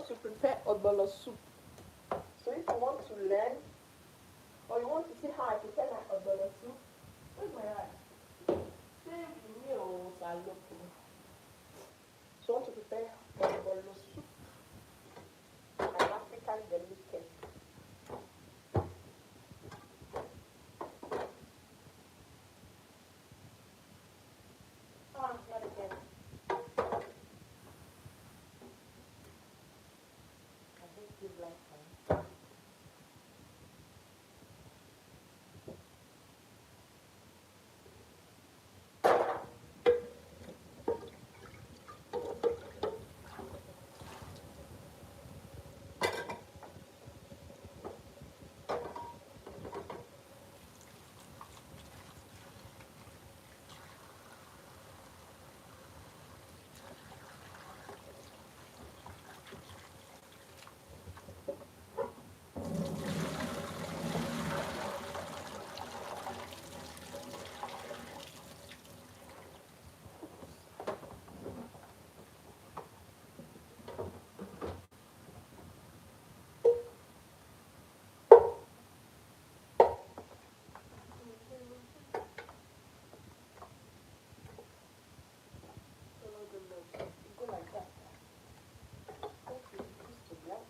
to prepare odbolo soup. So if you want to learn or you want to see how I prepare my odbolo soup, where's my eye? Save me or saloko. So I want to prepare odbolo soup, an African delicacy. Ah, not again. I just give like time. Go like that. Okay, just to black.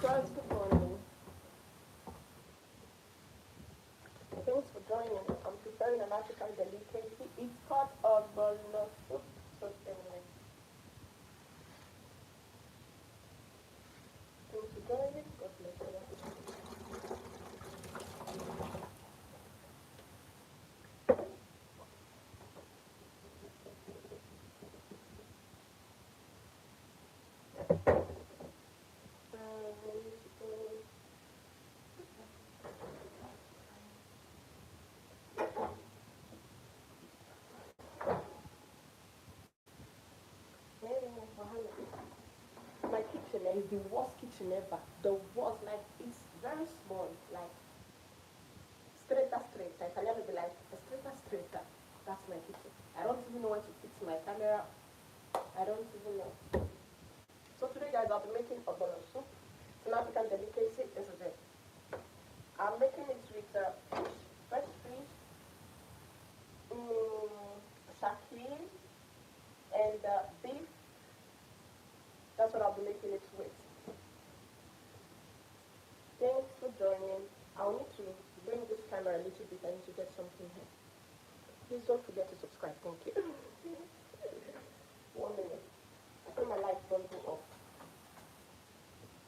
Guys, good morning. Thanks for joining. I'm preparing an African delicacy. It's called ogbono soup. So anyway, thanks for joining. God bless you. My kitchen is the worst kitchen ever. The worst, like it's very small, like straight. Italian will be like straight. That's my kitchen. I don't even know where to fix my camera. I don't even know. So today, guys, I'll be making ogbono soup. It's an African delicacy. This is it. I'm making it with fresh fish, sardine, and beef. That's what I'll be making it with. Thanks for joining. I'll need to bring this camera a little bit. I need to get something here. Please don't forget to subscribe. Thank you. 1 minute. I think my light don't go off.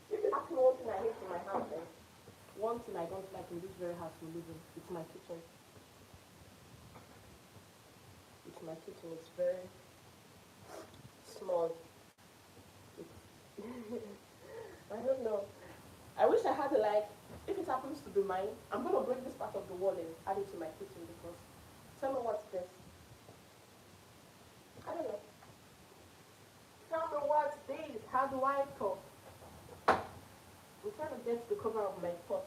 If you ask me one thing I hate in my house, then one thing I don't like in this very house we live in, it's my kitchen. It's my kitchen. It's very small. I don't know. I wish I had like, if it happens to be mine, I'm going to break this part of the wall and add it to my kitchen because, tell me what's this? I don't know. Tell me what's this? How do I talk? I'm trying to get the cover of my pot.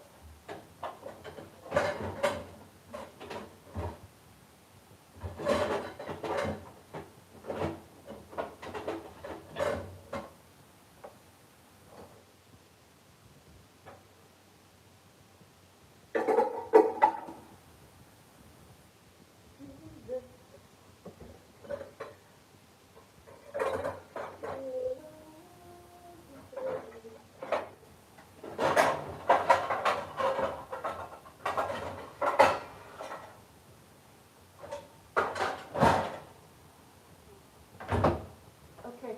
Okay.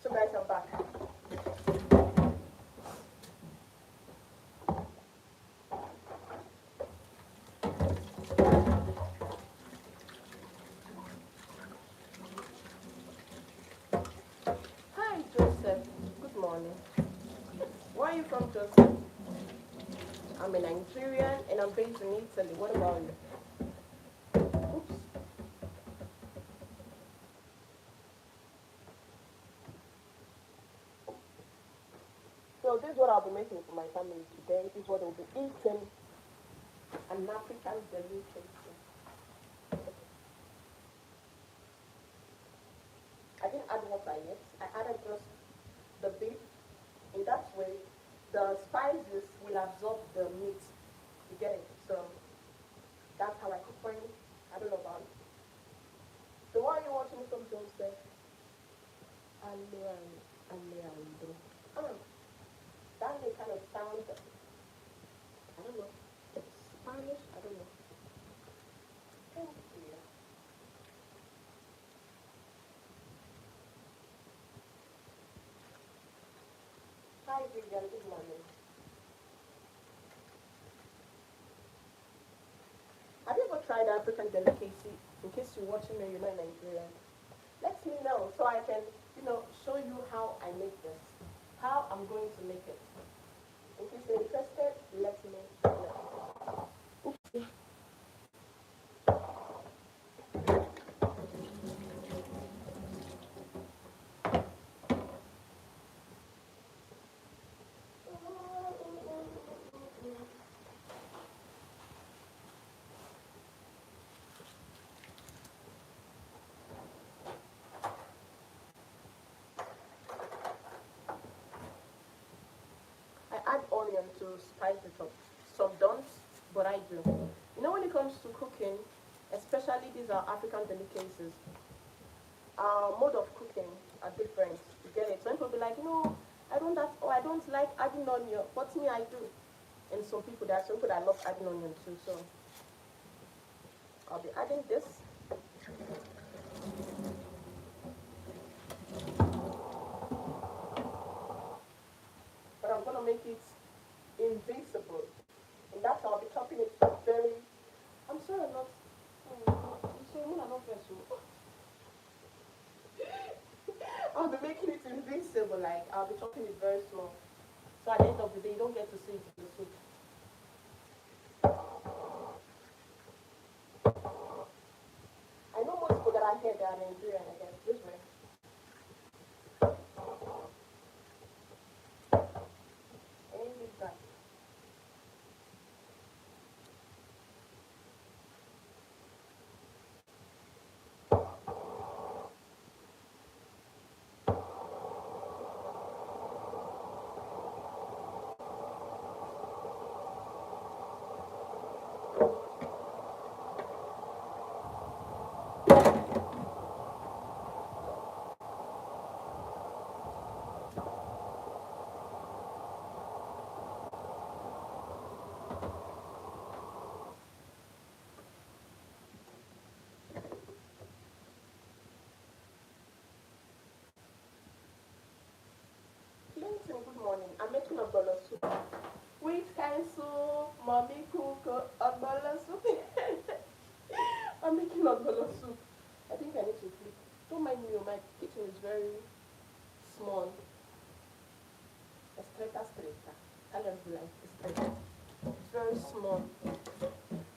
So guys, I'm back. Hi Joseph. Good morning. Why are are you from, Joseph? I'm a Nigerian and I'm based in Italy. What about you? Oops. So this is what I'll be making for my family today. This is what we'll be eating. An African delicacy. I didn't add water yet. I added just the beef. In that way, the spices will absorb the meat. You get it? So that's how I cook for you. I don't know about it. So what are you watching from Joseph? Alejandro. Ah, that may kind of sound, I don't know, Spanish? I don't know. Thank you. Hi, Vivian. Good morning. Have you ever tried African delicacy? In case you're watching and you're not Nigerian, let me know so I can, show you how I make this, how I'm going to make it. In case you're interested, let me know. Oops. I add onion to spice it up. Some don't, but I do. When it comes to cooking, especially these are African delicacies, our mode of cooking are different. You get it? Some people be like, no, I don't that, or I don't like adding onion, but me I do. And there are some people that love adding onion too. So I'll be adding this. But I'm gonna make it invisible. And that's how I'll be chopping it very. I'm sorry, I'm not. I'm sorry, I'm not vessel. I'll be making it invisible, like I'll be chopping it very small. So at the end of the day, you don't get to see it in the soup. I know most people that are here, they are Nigerian, I guess. This way. And this guy. Clinton, good morning. I'm making a bowl of soup. Which kind soup? Mommy cook a bowl of soup. I'm making a bowl of soup. I think I need to flip. Don't mind me, my kitchen is very small. Estreta, straight. I don't like estreta. It's very small.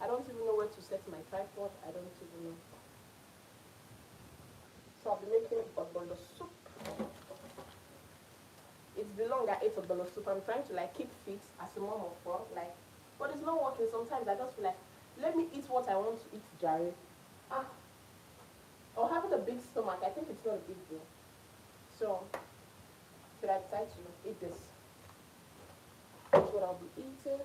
I don't even know where to set my tripod. I don't even know. So I'll be making a bowl of soup. It's been long I ate a bowl of soup. I'm trying to like keep fit as a mom of four, like, but it's not working. Sometimes I just feel like, let me eat what I want to eat, Jerry. Ah, or having a big stomach, I think it's not a big deal. So, should I decide to eat this? That's what I'll be eating.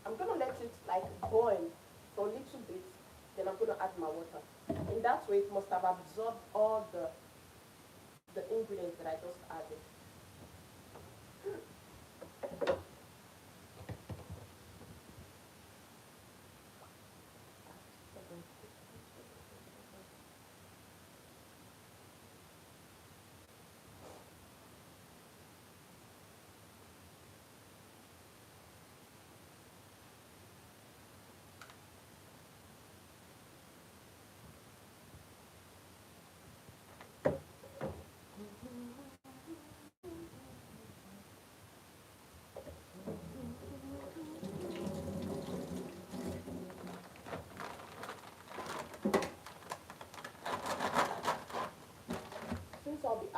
I'm gonna let it like boil for a little bit. Then I'm gonna add my water. In that way, it must have absorbed all the ingredients that I just added.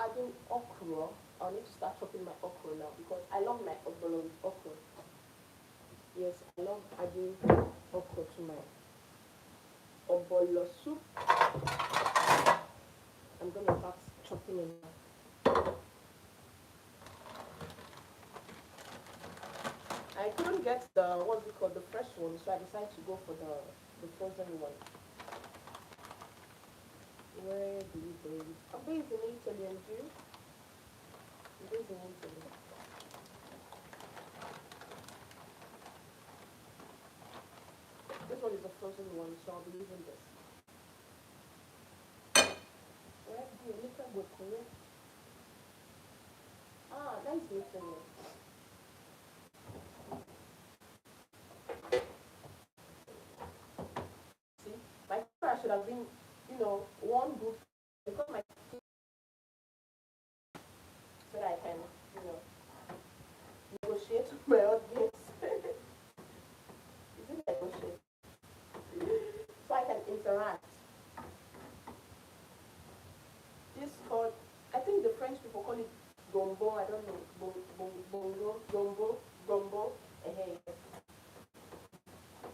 adding okra. I'll need to start chopping my okra now because I love my okra. Yes, I love adding okra to my obolo soup. I'm gonna start chopping it now. I couldn't get the what's it called, the fresh one, so I decided to go for the frozen one. Where do you base? I'm based in Italy, and you? I'm based in Italy. This one is a frozen one, so I'll be using this. Where do you make a good Korea? Ah, nice meeting you. See, my car should have been, one good because my so that I can, you know, negotiate with my audience. Is it negotiate? So I can interact. This called, I think the French people call it gombo. I don't know, bongo, gombo. Hey.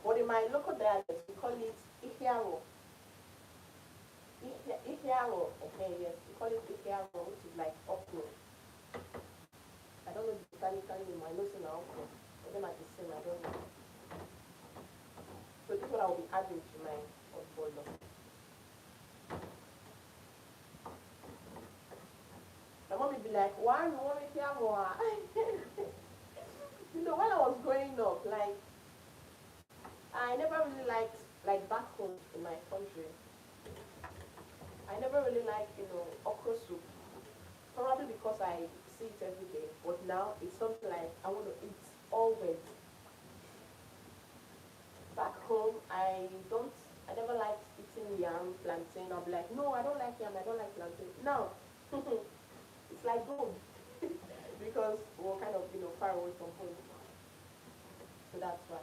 But in my local dialect, we call it ihiaro. Ihiaro. Hey, yes, we call it ihiaro, which is like okra. I don't know the botanical name. I know it's an okra, but then at the same, I don't know. So this is what I will be adding to my okra. My mom would be like, why you want me to more? When I was growing up, like, I never really liked, like, back home in my country, I never really liked, okra soup. Probably because I see it every day. But now it's something like I want to eat always. Back home, I never liked eating yam, plantain. I'll be like, no, I don't like yam, I don't like plantain. Now, it's like gold. Because we're kind of, far away from home. So that's why.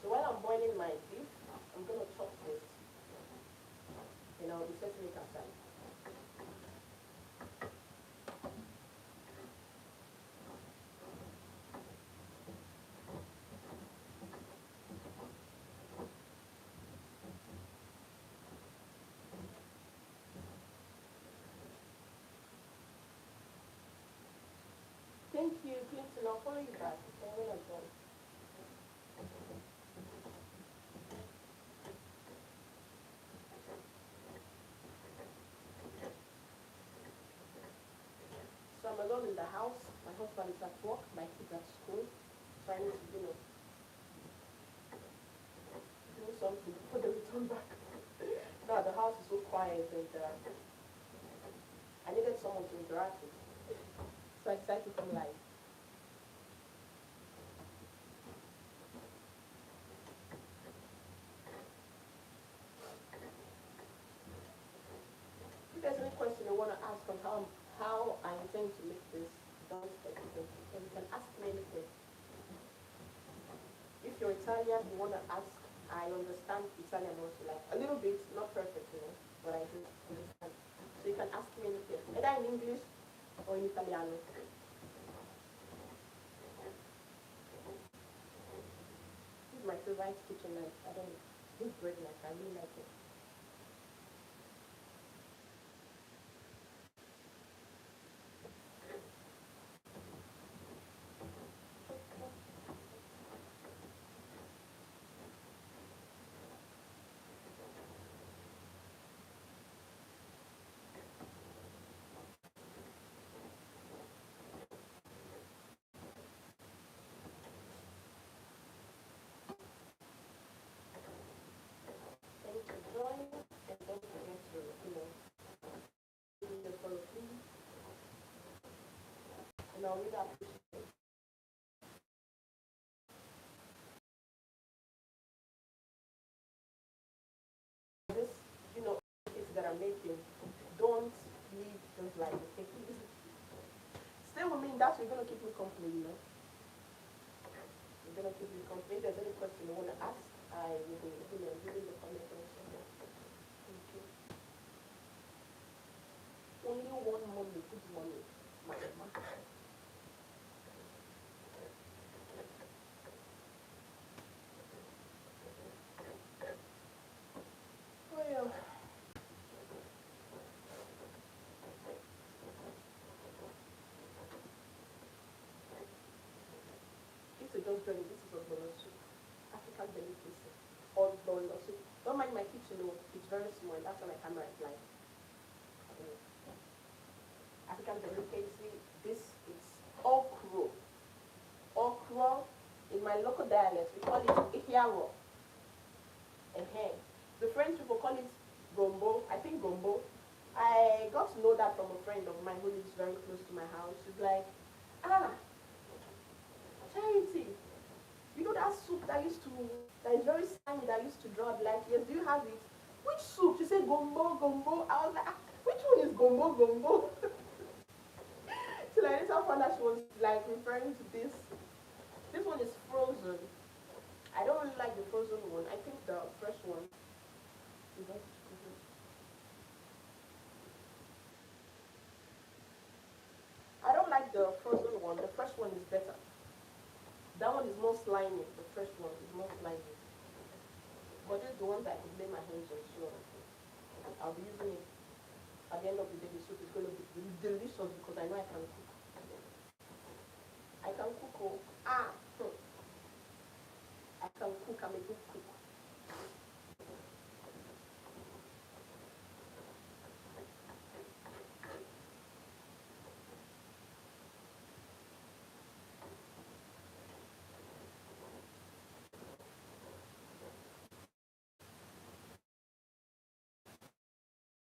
So while I'm boiling my beef, I'm going to chop this. And I'll be setting it aside. Thank you, Clinton. I'll follow you back. Okay, when I'm done. So I'm alone in the house. My husband is at work. My kids at school. So I need to, do something before they return back. Now the house is so quiet and I needed someone to interact with. So I decided to come live. If there's any question you want to ask on how I intend to make this, don't hesitate. You can ask me anything. If you're Italian, you want to ask, I understand Italian also, like a little bit, not perfect, but I do understand. So you can ask me anything, either in English or in Italiano. This is my favorite kitchen knife. I don't know. This bread knife, I really like it. Thanks for joining, and don't forget to, leave the follow please, and I'll really appreciate this, things that I'm making. Don't leave just like, okay, please. Stay with me, that's you're gonna keep me company. You're gonna keep me company. If there's any question you want to ask, I will be, reading the comment section. good morning, my mama. Oh yeah. This is just very. This is ogbono soup, African delicacy. Ogbono soup. Don't mind my kitchen, though. It's very small. That's why my camera is like. African delicacy. This is okra. Okra. In my local dialect, we call it ihiaro. The French people call it gombo. I think gombo. I got to know that from a friend of mine who lives very close to my house. She's like, ah, Charity, you know that soup that is very slimy that used to draw like, yes, do you have it? Which soup? She said gombo, gombo. I was like, ah, which one is gombo, gombo? Till I later found that she was like referring to this. This one is frozen. I don't really like the frozen one. I think the fresh one is better. I don't like the frozen one. The fresh one is better. That one is more slimy. The fresh one is more slimy. But these are the ones I could lay my hands on, so I'll be using it. At the end of the day, the soup is going to be delicious because I know I can cook. I can cook. Oh. I can cook. I'm a good cook.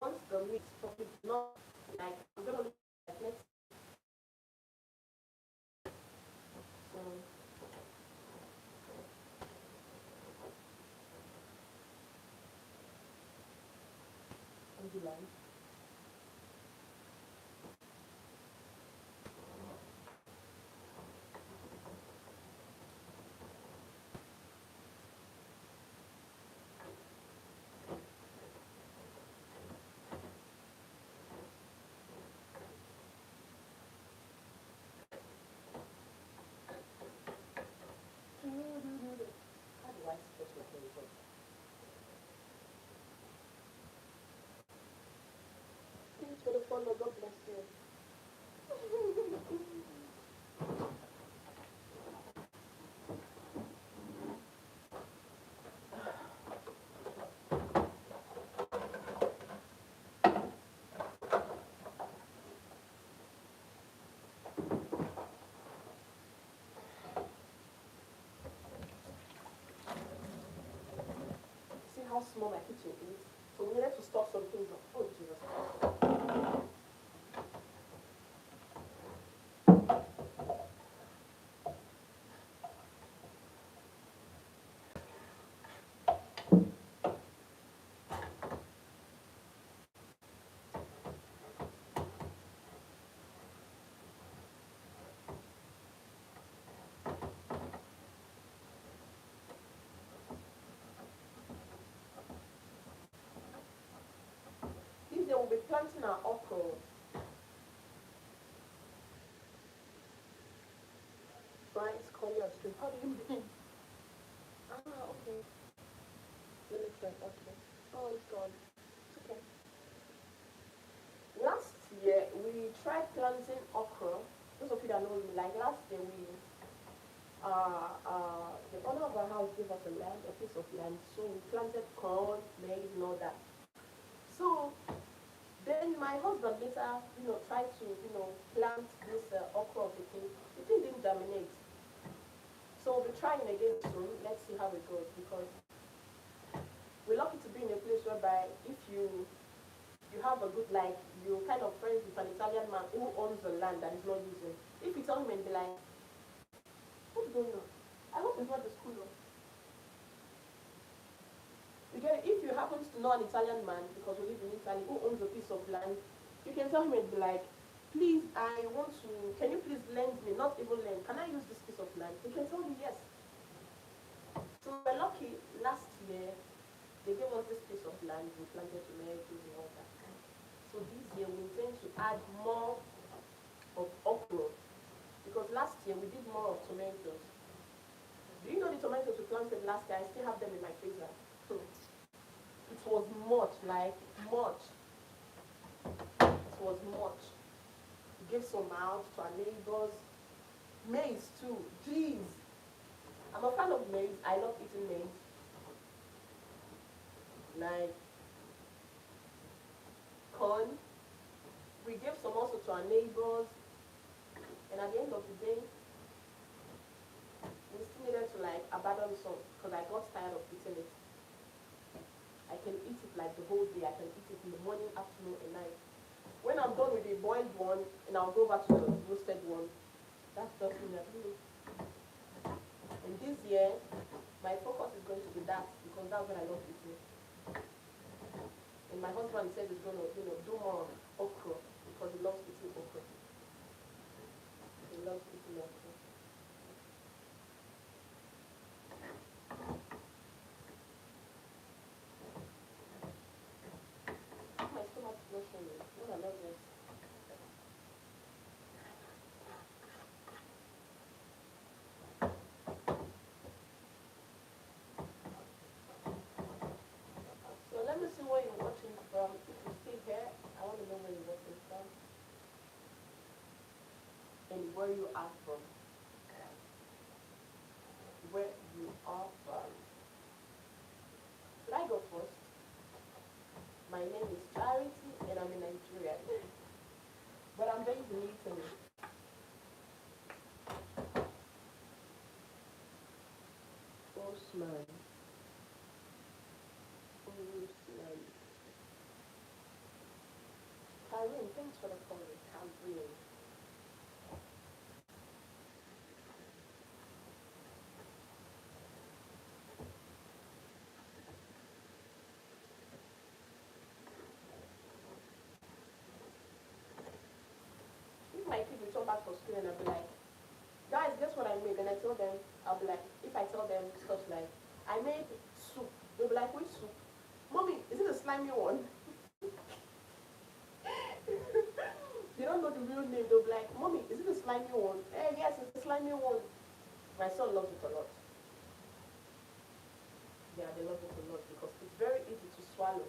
Once the meat is probably not like I'm gonna look like let's do like how do I supposed to play it? Thanks for the follow. God bless you. See how small my kitchen is? So we needed to stock some things up. Oh Jesus. This day we'll be planting our okra. Brian's calling us stream. How do you mean? Okay. Let me check. Okay. Oh, it's gone. It's okay. Last year we tried planting okra. Those of you that know me, like last year the owner of our house gave us a piece of land, so we planted corn, maize, and all that. So then my husband later, tried to, plant this okra of the thing. The thing didn't germinate. So we'll be trying again soon. Let's see how it goes because we're lucky to be in a place whereby if you have a good like you kind of friends with an Italian man who owns the land that is not using. If you tell him and be like, what's going on? I hope it's not the school. You get it? If you happen to know an Italian man, because we live in Italy, who owns a piece of land, you can tell him and be like, please, can you please lend me, not even lend, can I use this piece of land? He can tell you yes. So we're lucky, last year, they gave us this piece of land, we planted tomatoes and all that. So this year we intend to add more of okra, because last year we did more of tomatoes. Do you know the tomatoes we planted last year? I still have them in my freezer. So it was much, like much. It was much. We gave some out to our neighbors. Maize too. Jeez. I'm a fan of maize. I love eating maize. Like corn. We gave some also to our neighbors. And at the end of the day, we still needed to like abandon some because I got tired of eating it. I can eat it like the whole day. I can eat it in the morning, afternoon, and night. When I'm done with the boiled one, and I'll go back to the roasted one. That's just me. And this year, my focus is going to be that because that's what I love eating. And my husband said he's going to, do more okra because he loves eating okra. He loves eating okra. My stomach's not showing. What I love this. So let me see where you're watching from. If you stay here, I want to know where you're watching from and where you are from. Where you are from. Should I go first? My name is Charity and I'm in Nigeria. But I'm based in Italy. Osman. Osman. Karim, thanks for the follow. Karim. If my kids return back from school and I'll be like, guys, guess what I made? And I tell them, I'll be like, if I tell them stuff like, I made soup, they'll be like, which soup? Mommy, is it the slimy one? They don't know the real name. They'll be like, Mommy, is it the slimy one? Yes, it's the slimy one. My son loves it a lot. Yeah, they love it a lot because it's very easy to swallow.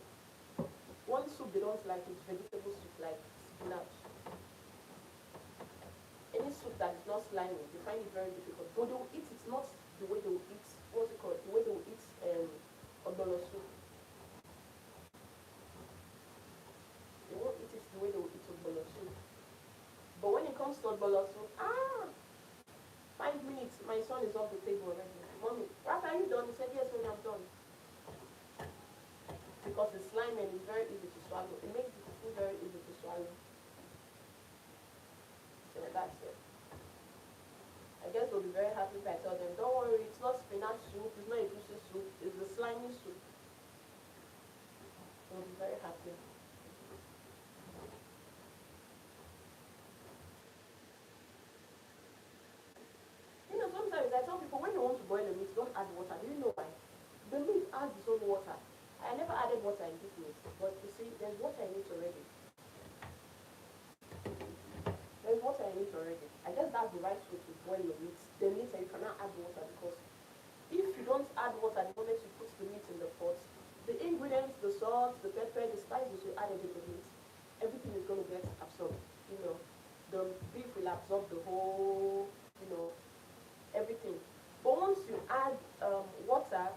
One soup they don't like is vegetable soup like spinach. Any soup that is not slimy, they find it very difficult. But they will eat it, not the way they will eat, what's it called? The way they will eat ogbono soup. They won't eat it the way they will eat ogbono soup. But when it comes to ogbono soup, 5 minutes, my son is off the table already. Mommy, Raf, are you done? He said, yes, when I'm done. Because it's slimy and it's very easy to swallow. It makes the food very easy to swallow. So that's it. I guess they'll be very happy if I tell them, don't worry, it's not spinach soup, it's not a juicy soup, it's the slimy soup. They'll be very happy. Sometimes I tell people when you want to boil a meat, don't add water. Do you know why? The meat adds its own water. I never added water in this meat, but you see, there's water in it already. There's water in it already. I guess that's the right way to boil your meat. The meat, you cannot add water because if you don't add water the moment you put the meat in the pot, the ingredients, the salt, the pepper, the spices you added in the meat, everything is going to get absorbed. The beef will absorb the whole, everything. But once you add water,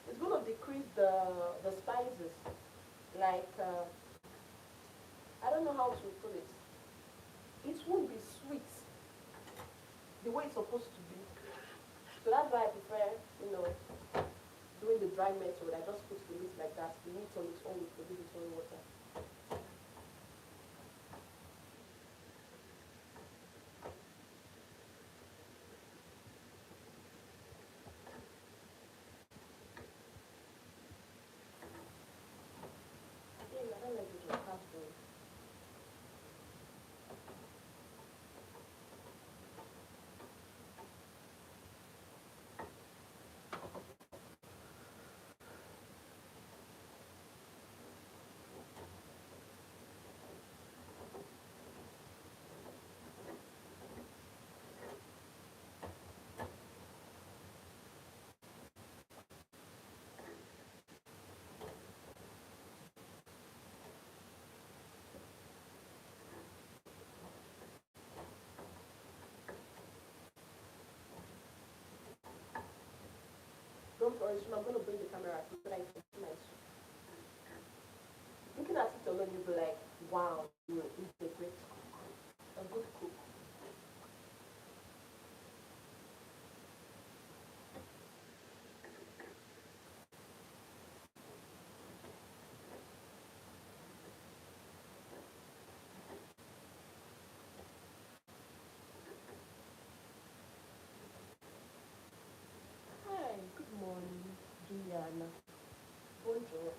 it's going to decrease the spices. Like, I don't know how to put it. It won't be sweet the way it's supposed to be. So that's why I prefer, doing the dry method. I just put the meat like that. The meat on its own will produce its own water. Don't worry, soon I'm going to bring the camera so that I can see my soup. Looking at it alone, you'll be like, wow, you is a great cook, a good cook. Hi, good morning, Juliana. Bonjour.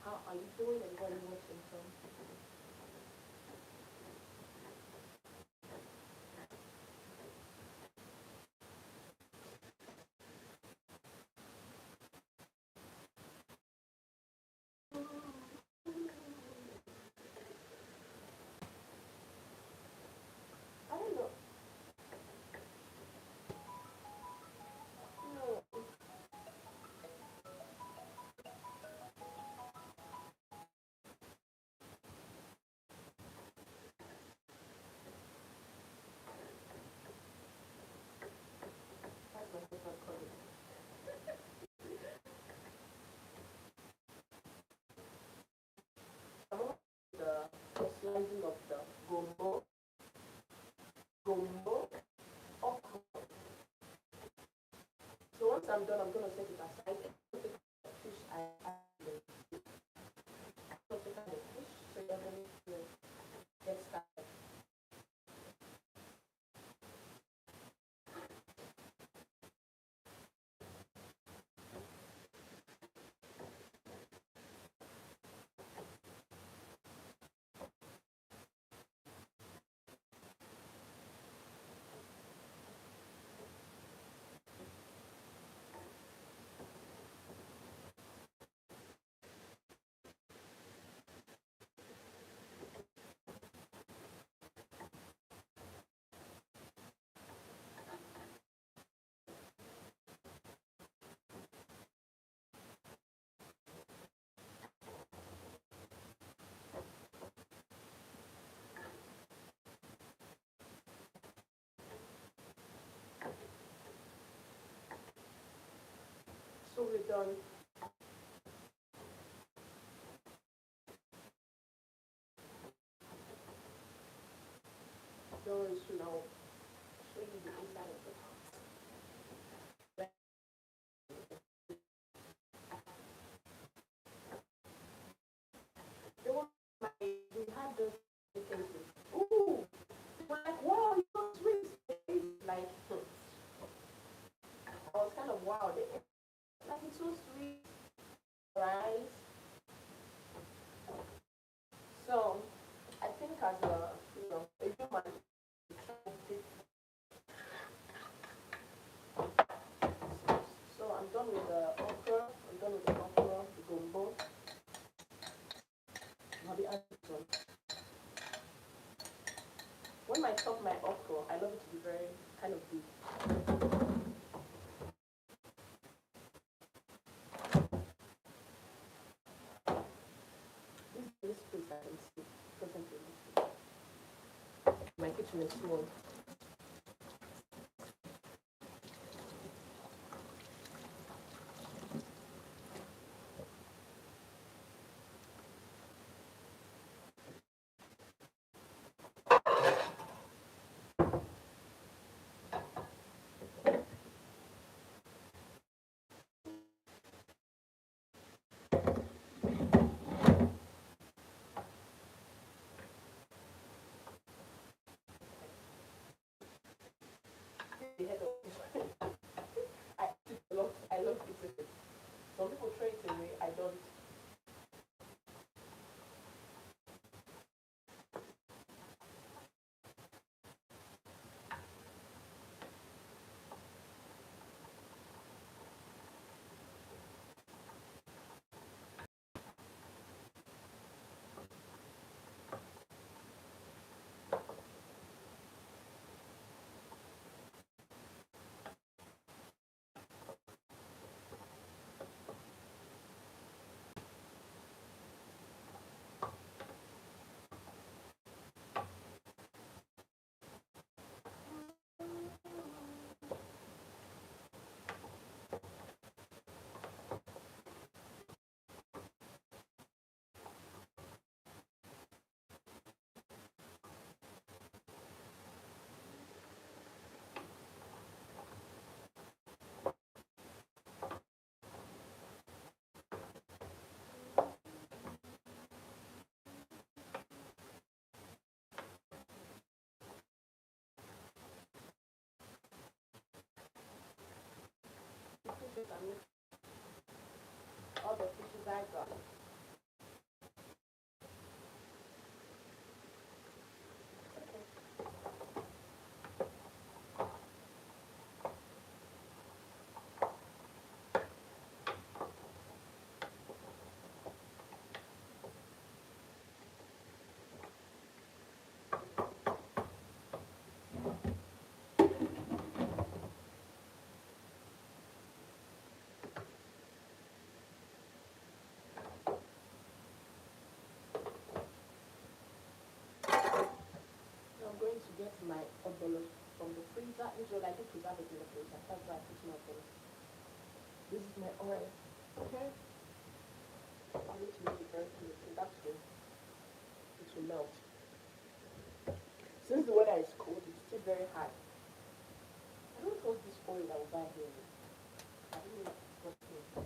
How are you doing and what are you watching from? I don't know. No. That's my favorite color. I'm on the slicing of the gombo okra. So once I'm done, I'm gonna set it aside. And take the fish I added. So take out the fish so you're ready to get started. So we're done. Very soon I'll show you the inside of it. They were we had those cases. Ooh, we're like, wow, you so sweet. Like, I was kind of wow. Like, it's so sweet, right? So, I think as a human, so I'm done with the okra. I'm done with the okra, the gumbo. I'll be adding some. When I chop my okra, I love it to be very kind of big. This place I can see presently. My kitchen is small. use all the tissues I got. I'm going to get my ogbono from the freezer. Usually I do preserve it in the freezer. That's why I put my ogbono. This is my oil. Okay. I need to make it very clean. That's good. It will melt. Since the weather is cold, it's still very hot. I don't trust this oil that we buy here. I don't know what to trust it.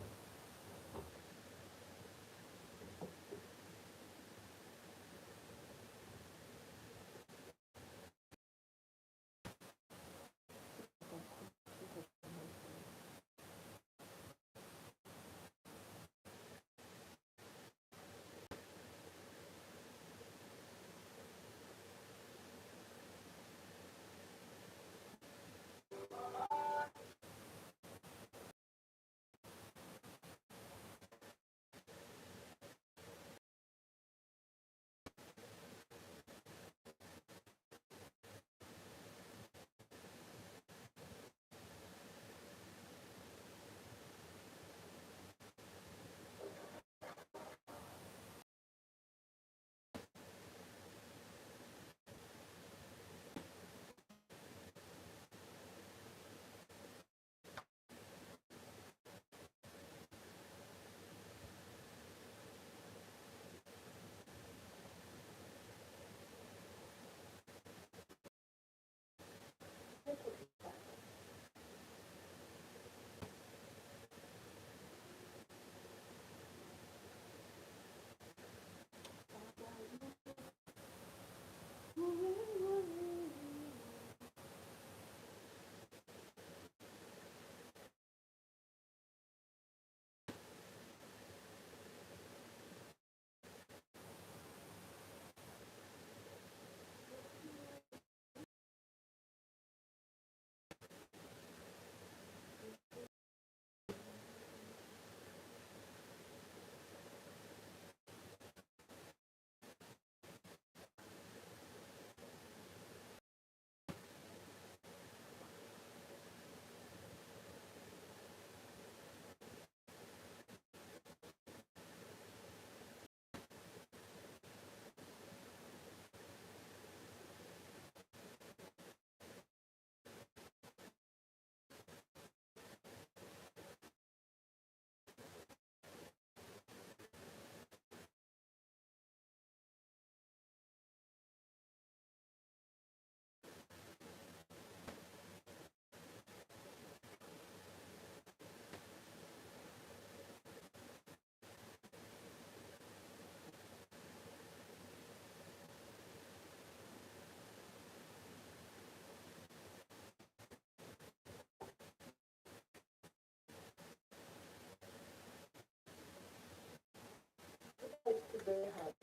It's still very hot.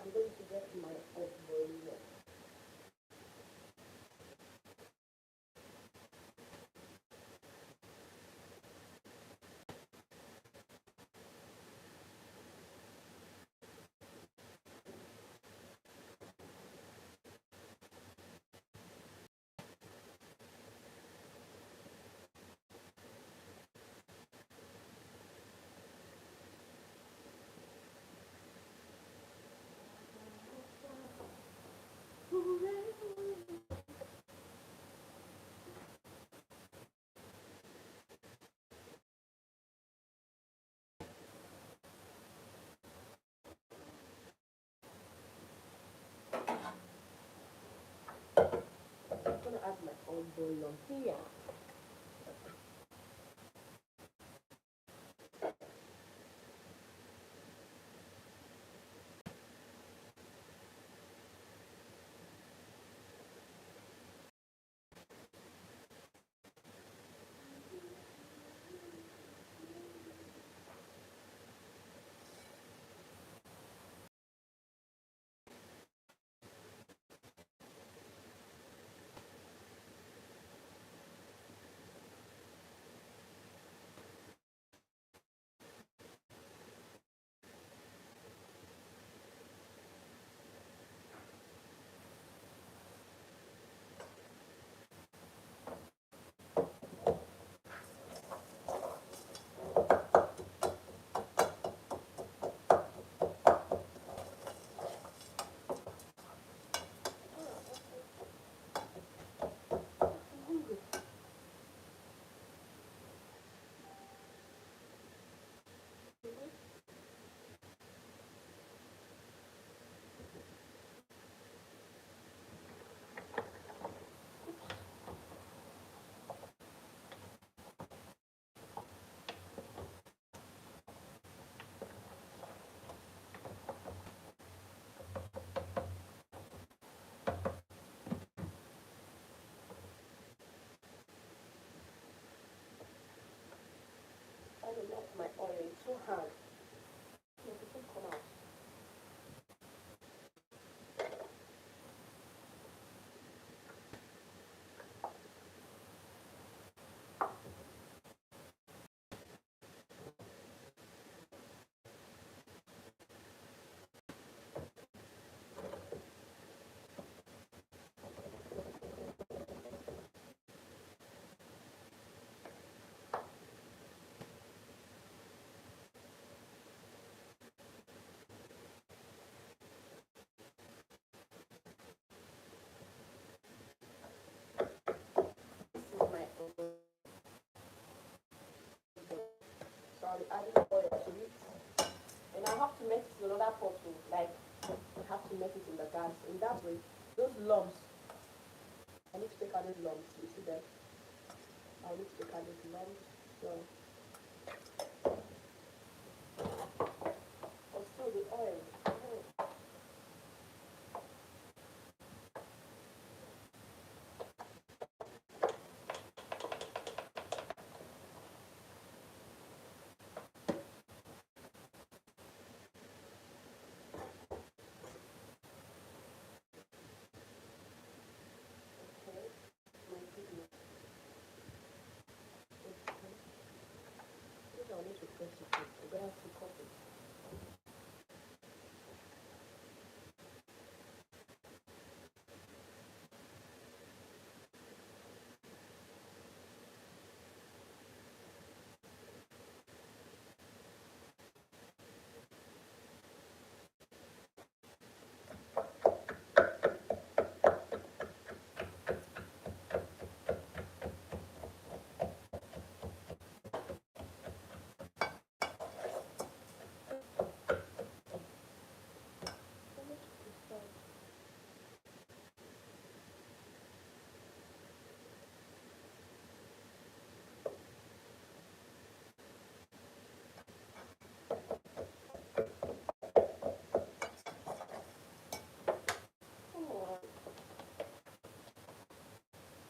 I'm going to get my ogbono. I'm gonna add my ogbono. adding oil to it. And I have to mix it in another pot too. Like I have to mix it in the gas. In that way, those lumps, I need to take out those lumps. You see them? I need to take out those lumps. So, but still the oil. I need to press it. I'm gonna have to cut it.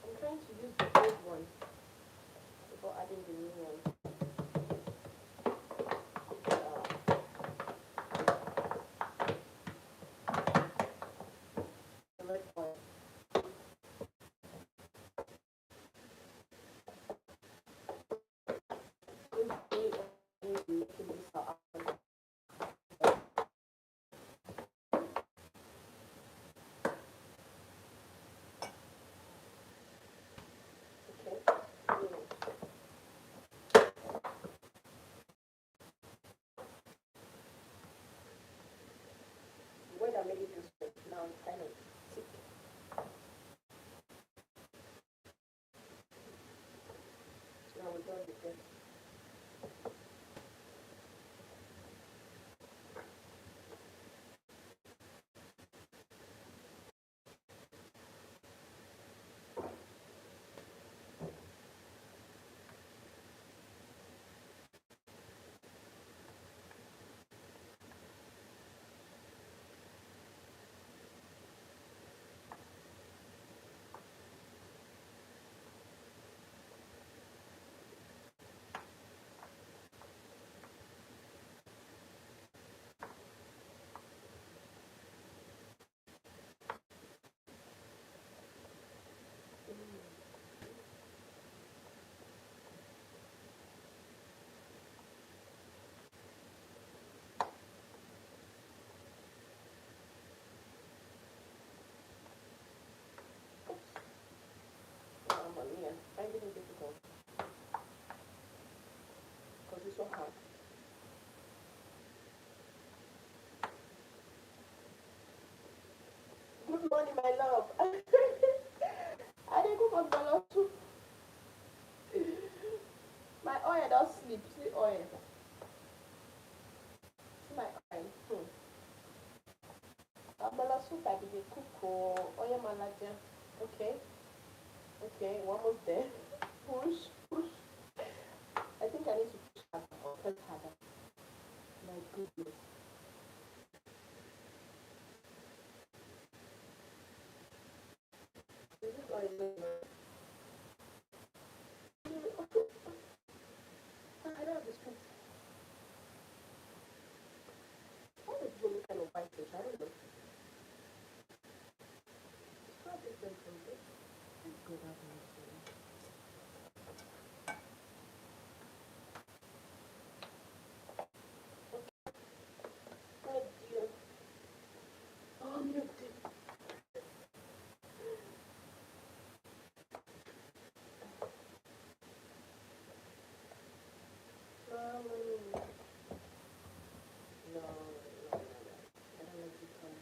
I'm trying to use the old one before adding the new one. The red oil. The way that made it this way, now I'm kind of thick. Now we're done with this. Yeah, finding it difficult because it's so hard. Good morning, my love. I didn't cook on my love too. My oil does sleep. See oil. See my oil. Abala soup I did cook for oil malaja. Okay. Okay, we're almost there. Push, push. I think I need to push harder or press harder. My goodness. Is this oil? I don't have the script. Why does it look kind of white fish? I don't know. It's not different from this. It's good, I don't know. Oh dear. Oh, milk tea. No, no, no, no. I don't like this one.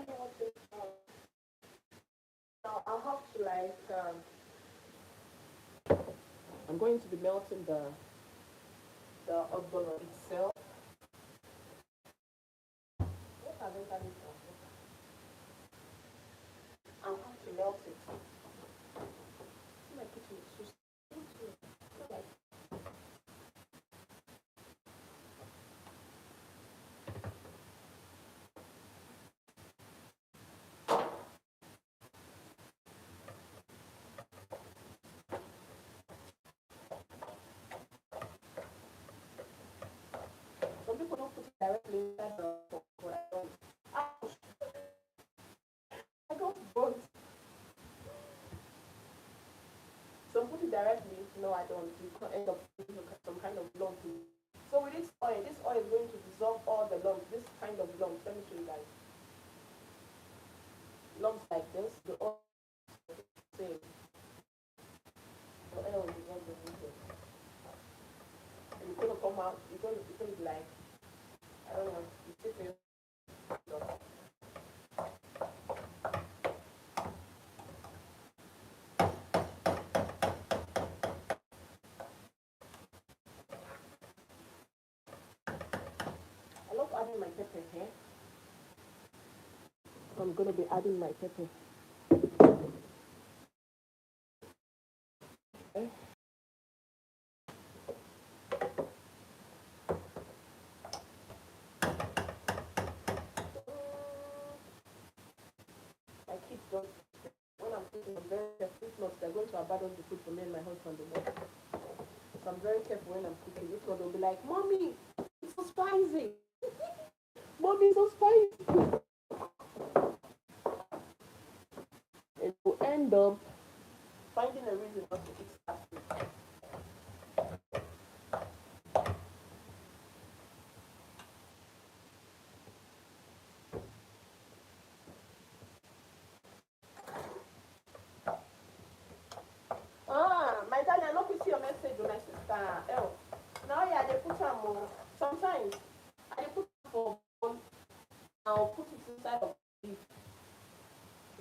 me what this now I'll have to like I'm going to be melting the ogbono itself. What have I done? I'll have to melt it. My kitchen is so like some people don't put it directly inside the pot, but I don't. I don't want. Some put it directly. No, I don't. You can end up with some kind of lump. So with this oil is going to dissolve all the lumps. This kind of lumps. Let me show you guys. Lumps like this. The oil is the same. The oil will dissolve everything. And it's gonna come out. It's gonna be like, I don't know. You see it. I love adding my pepper here. I'm gonna be adding my pepper. Okay. My kids don't. When I'm cooking, I'm very careful. If not, they're going to abandon the food for me and my husband. So I'm very careful when I'm cooking. If not, they'll be like, "Mommy, it's so spicy. Mommy, it's so spicy." And we'll end up finding a reason not to eat that food. My darling, I not see your message with my sister. Oh, now yeah, they put some more. Sometimes I put for I'll put it inside of beef.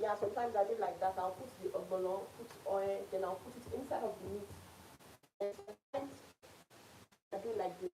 Yeah, sometimes I do like that. I'll put the ogbono, put oil, then I'll put it inside of the meat. And sometimes I do like this.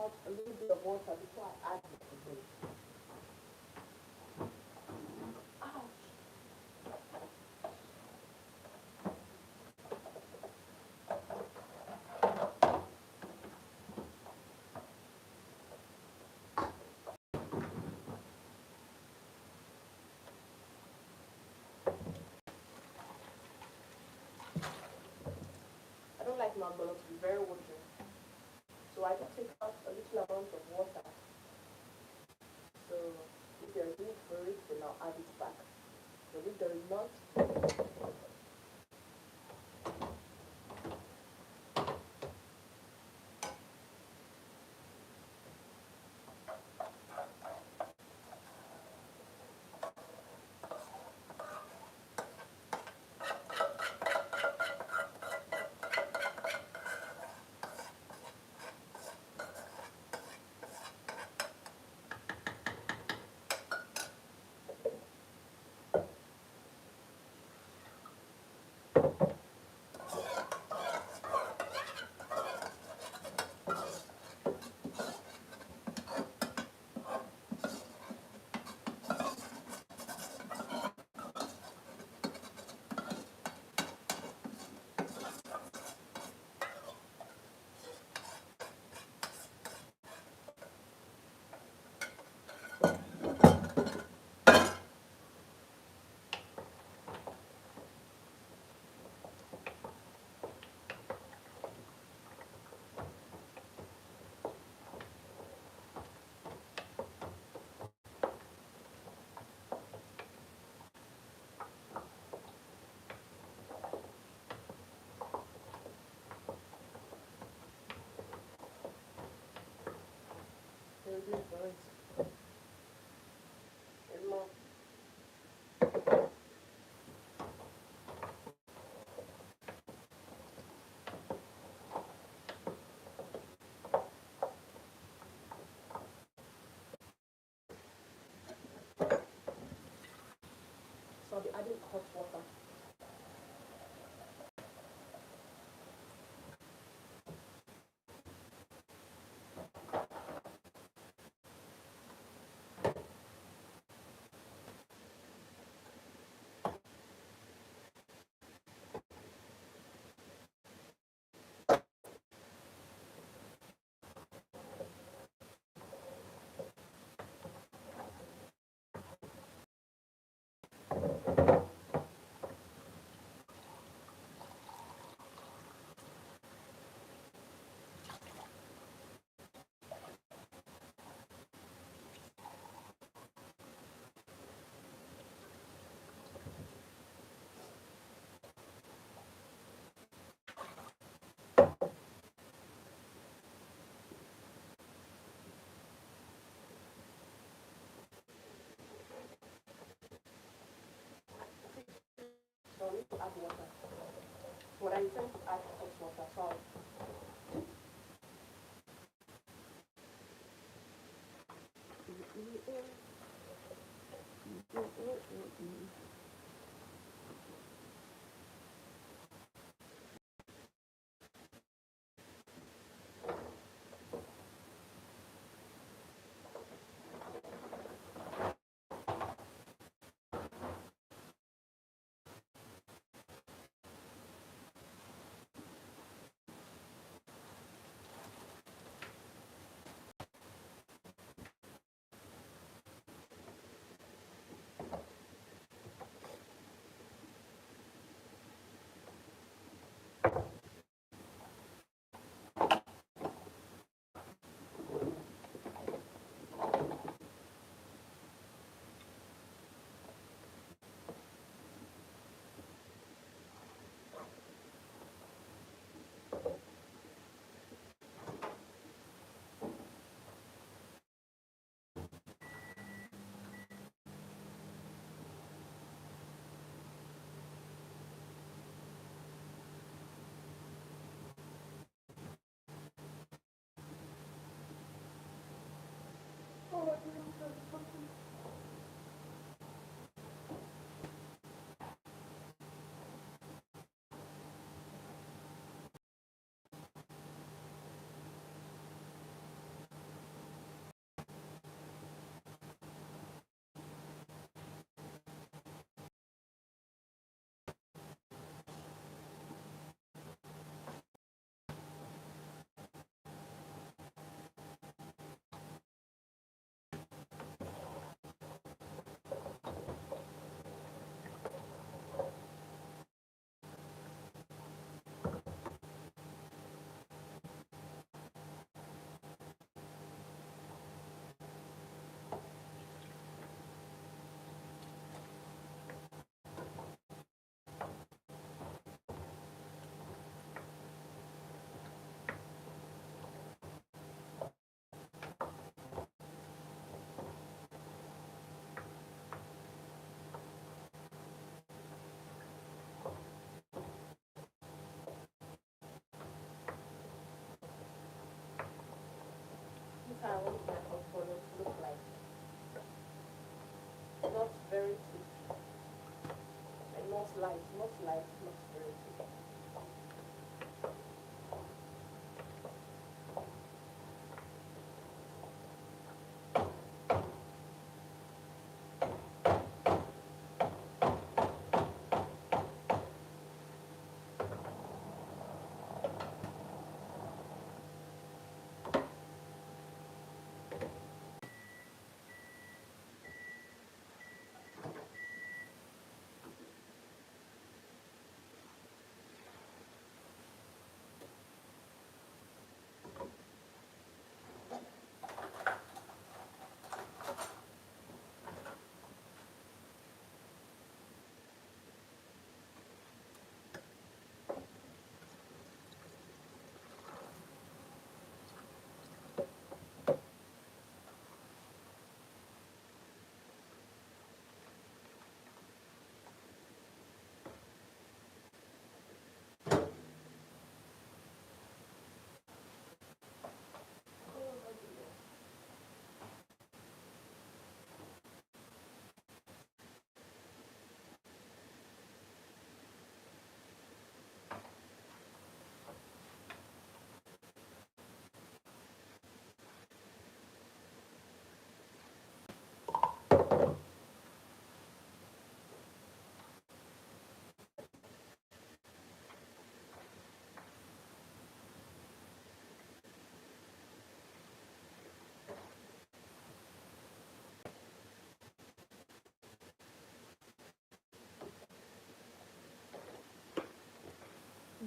out a little bit of water before I add the egg. Ouch. I don't like my ogbono to be very watery. So I just take out a little amount of water. So if there's need for it, then I'll add it back. But if there is not, there's need for it. And more. So I'll be adding hot water. So I need to add water. What I intend to add hot water. So how I want my ogbono to look like. Not very thick and not light, not light, not very thick.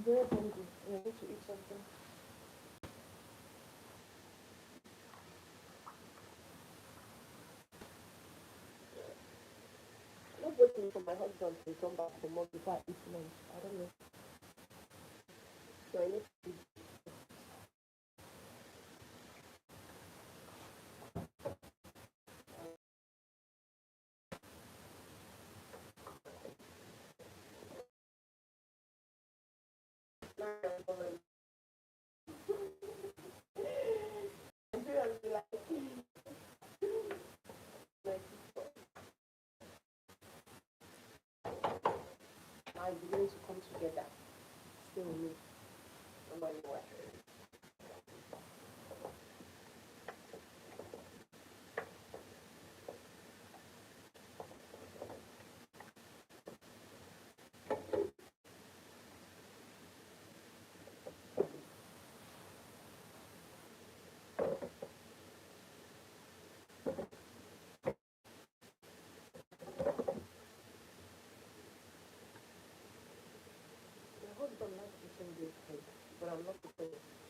Very hungry. I need to eat something. I'm not waiting for my husband to come back from work before I eat lunch. I don't know. So I need to eat. Now it's beginning to come together. Stay with me. Nobody watch. My husband likes eating this food, but I'm not eating it.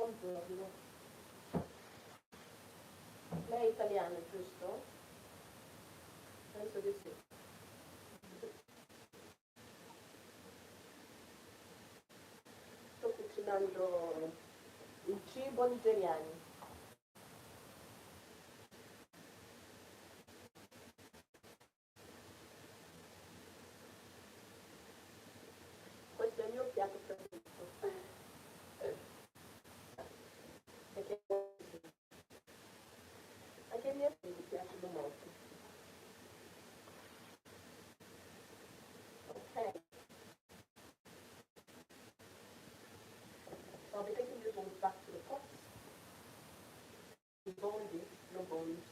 buongiorno. Lei è italiana, giusto? Penso di sì. Sto cucinando il cibo nigeriano. Questo è il mio piatto preferito. Perché anche ai miei figli piacciono molto. Ok. So I'll be taking this one back to the pot. Bone this, no bones.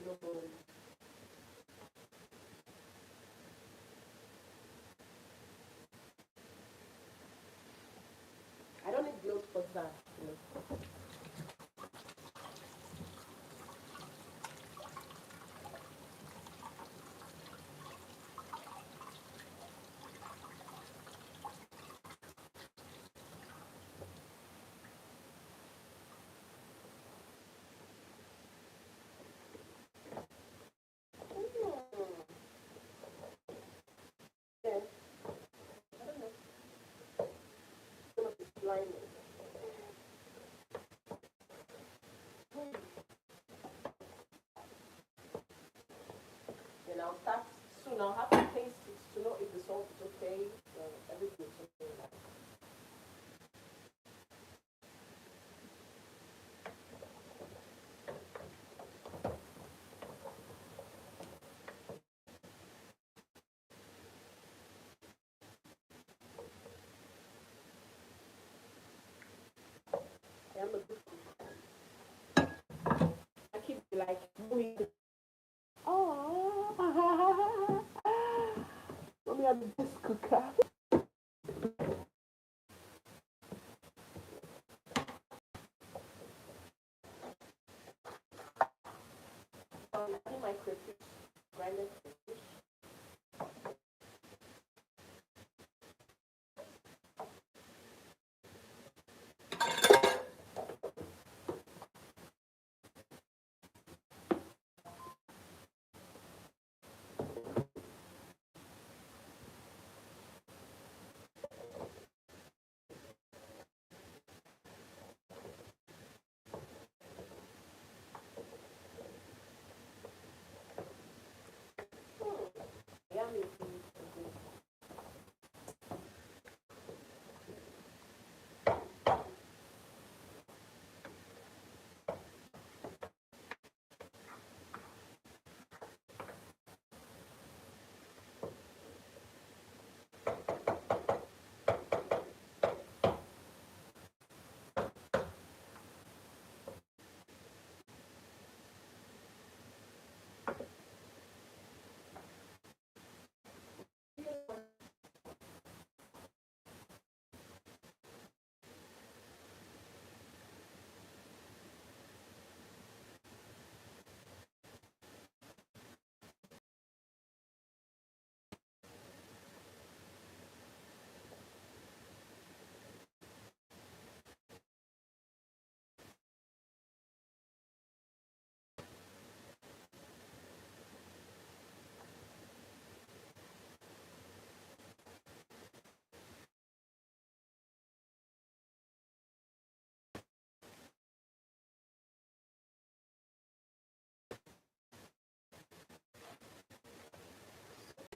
No bones. I don't need gloves for that, you know. Yeah, I don't know. It's gonna be slimy. And I'll start soon. I'll have to taste it to know if the salt is okay. Everything is okay. I am a good cook. I keep like moving. Oh, mommy, I'm the best cooker. I think my crayfish, grinded crayfish. Yummy.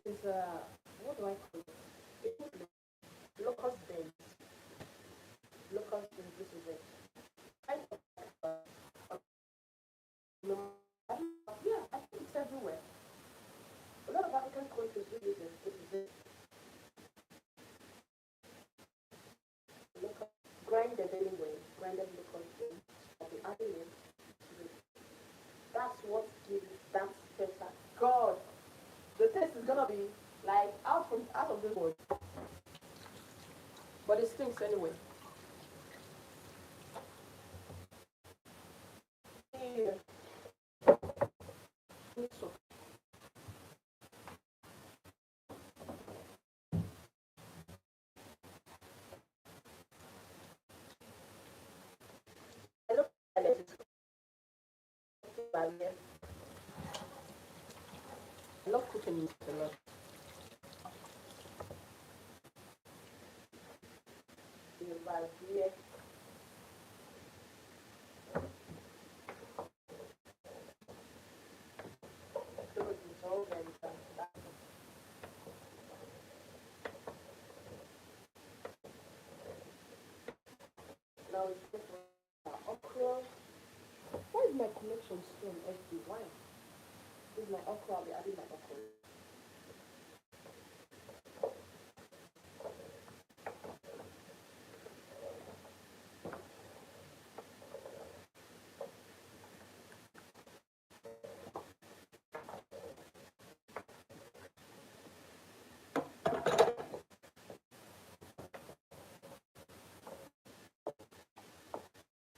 Is what do I call it? It's locust beans. Locust beans, this is it. Kind of, yeah, I think it's everywhere. A lot of African countries do use it. This is it. Locust, grinded anyway. Grinded locust beans. I'll be adding it. That's what gives that special. God, the taste is gonna be like out of this world. But it stinks anyway. Yeah. So barrier. I love cooking a lot. The barrier. So it's all very fantastic. Now it's just okra. Why is my connection still on SD? Why? This is my okra. I'll be adding my okra.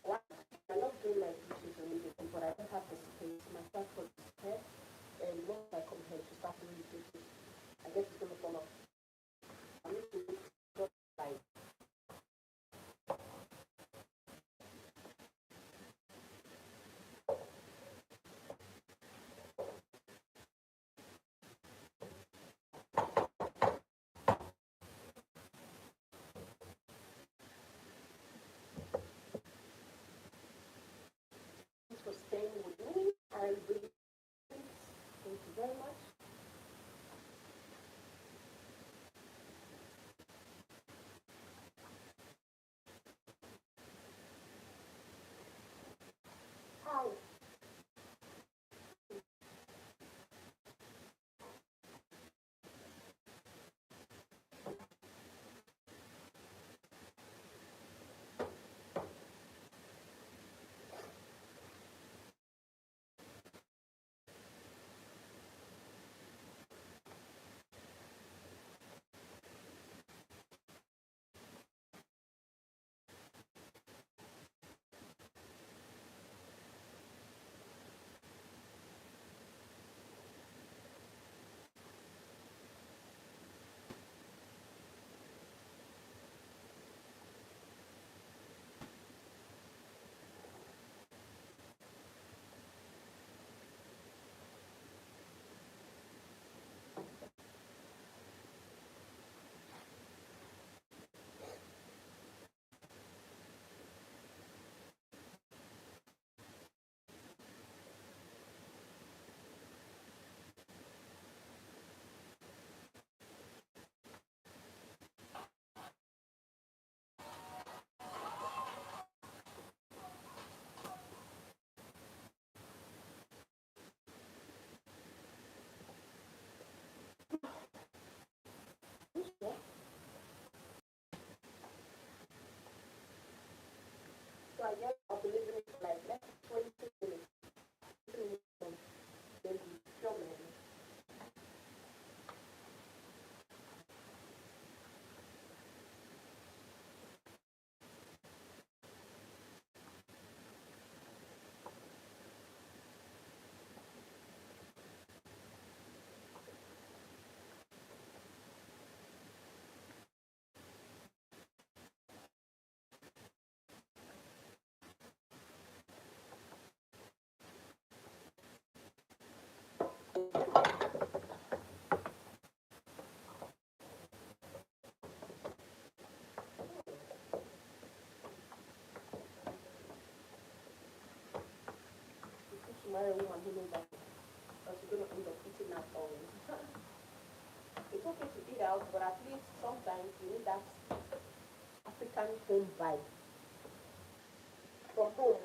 Why? I love doing my dishes immediately, but I don't have the space. My staff was prepared, and once I come here to start doing the dishes, I guess it's gonna fall off. I need to just like thanks for staying with me. I really thank you very much. How? So I guess I'll be leaving it for like less 20 minutes. Then we film it. If you marry a woman who knows that, you're going to end up eating out always. It's okay to eat out, but at least sometimes you need that African home vibe. From home,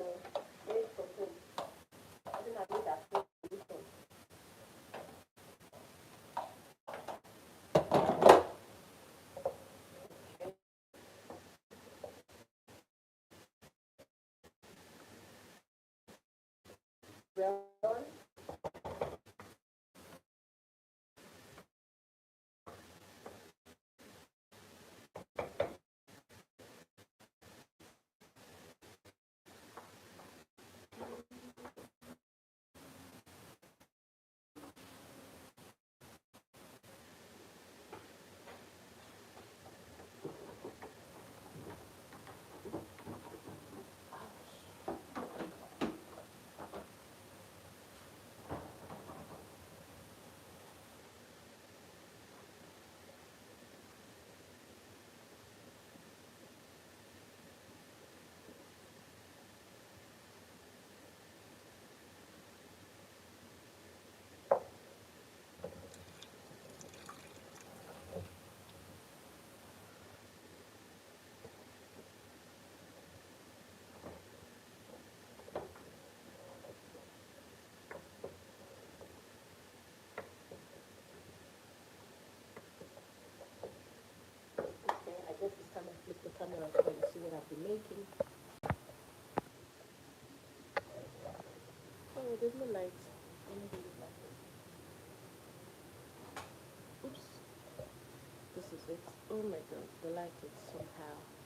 made from home. I think I need that home tradition. Well done. I'll be making. Oh, there's no light. Let me do it like this. Oops. This is it. Oh my god, the light is somehow.